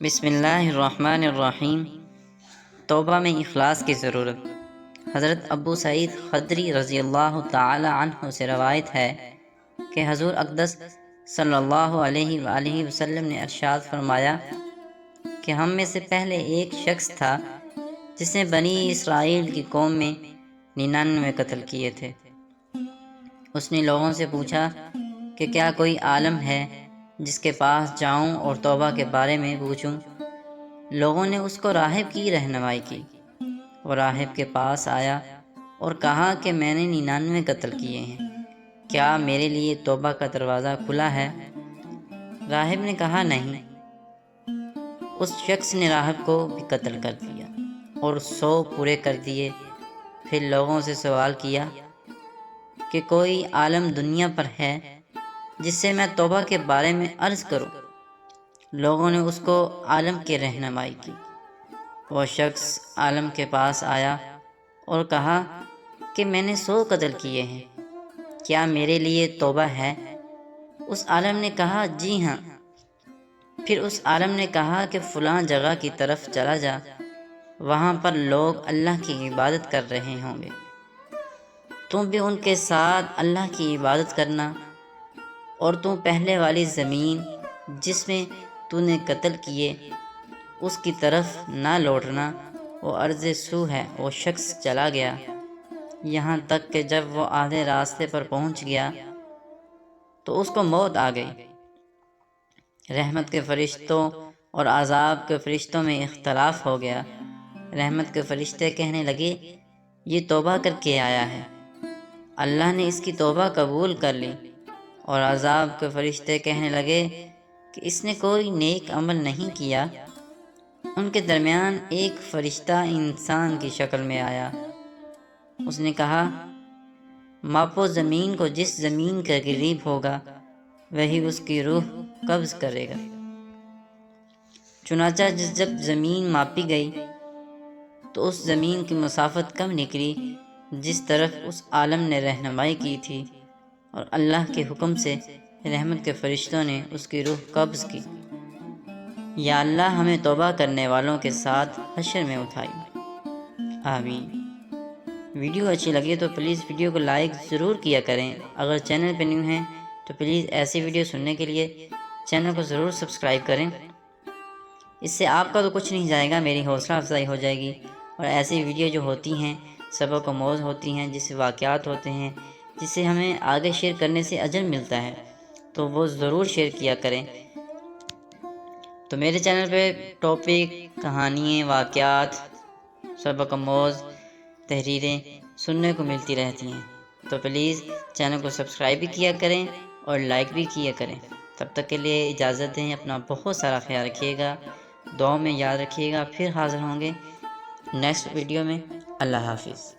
بسم اللہ الرحمن الرحیم۔ توبہ میں اخلاص کی ضرورت۔ حضرت ابو سعید خدری رضی اللہ تعالی عنہ سے روایت ہے کہ حضور اقدس صلی اللہ علیہ وآلہ وسلم نے ارشاد فرمایا کہ ہم میں سے پہلے ایک شخص تھا جس نے بنی اسرائیل کی قوم میں 99 قتل کیے تھے۔ اس نے لوگوں سے پوچھا کہ کیا کوئی عالم ہے جس کے پاس جاؤں اور توبہ کے بارے میں پوچھوں؟ لوگوں نے اس کو راہب کی رہنمائی کی۔ وہ راہب کے پاس آیا اور کہا کہ میں نے 99 قتل کیے ہیں، کیا میرے لیے توبہ کا دروازہ کھلا ہے؟ راہب نے کہا نہیں۔ اس شخص نے راہب کو بھی قتل کر دیا اور 100 پورے کر دیے۔ پھر لوگوں سے سوال کیا کہ کوئی عالم دنیا پر ہے جس سے میں توبہ کے بارے میں عرض کروں؟ لوگوں نے اس کو عالم کی رہنمائی کی۔ وہ شخص عالم کے پاس آیا اور کہا کہ میں نے 100 قتل کیے ہیں، کیا میرے لیے توبہ ہے؟ اس عالم نے کہا جی ہاں۔ پھر اس عالم نے کہا کہ فلاں جگہ کی طرف چلا جا، وہاں پر لوگ اللہ کی عبادت کر رہے ہوں گے، تم بھی ان کے ساتھ اللہ کی عبادت کرنا، اور تم پہلے والی زمین جس میں تو نے قتل کیے اس کی طرف نہ لوٹنا، وہ ارض سو ہے۔ وہ شخص چلا گیا یہاں تک کہ جب وہ آدھے راستے پر پہنچ گیا تو اس کو موت آ گئی۔ رحمت کے فرشتوں اور عذاب کے فرشتوں میں اختلاف ہو گیا۔ رحمت کے فرشتے کہنے لگے یہ توبہ کر کے آیا ہے، اللہ نے اس کی توبہ قبول کر لی، اور عذاب کے فرشتے کہنے لگے کہ اس نے کوئی نیک عمل نہیں کیا۔ ان کے درمیان ایک فرشتہ انسان کی شکل میں آیا۔ اس نے کہا ماپو زمین کو، جس زمین کا قریب ہوگا وہی اس کی روح قبض کرے گا۔ چنانچہ جب زمین ماپی گئی تو اس زمین کی مسافت کم نکلی جس طرف اس عالم نے رہنمائی کی تھی، اور اللہ کے حکم سے رحمت کے فرشتوں نے اس کی روح قبض کی۔ یا اللہ ہمیں توبہ کرنے والوں کے ساتھ حشر میں اٹھائی، آمین۔ ویڈیو اچھی لگی تو پلیز ویڈیو کو لائک ضرور کیا کریں۔ اگر چینل پہ نیو ہیں تو پلیز ایسی ویڈیو سننے کے لیے چینل کو ضرور سبسکرائب کریں۔ اس سے آپ کا تو کچھ نہیں جائے گا، میری حوصلہ افزائی ہو جائے گی، اور ایسی ویڈیو جو ہوتی ہیں سبق آموز ہوتی ہیں، جس سے واقعات ہوتے ہیں، جس سے ہمیں آگے شیئر کرنے سے اجر ملتا ہے، تو وہ ضرور شیئر کیا کریں۔ تو میرے چینل پہ ٹاپک، کہانیاں، واقعات، سبق آموز تحریریں سننے کو ملتی رہتی ہیں، تو پلیز چینل کو سبسکرائب بھی کیا کریں اور لائک بھی کیا کریں۔ تب تک کے لیے اجازت دیں، اپنا بہت سارا خیال رکھیے گا، دعاؤں میں یاد رکھیے گا۔ پھر حاضر ہوں گے نیکسٹ ویڈیو میں۔ اللہ حافظ۔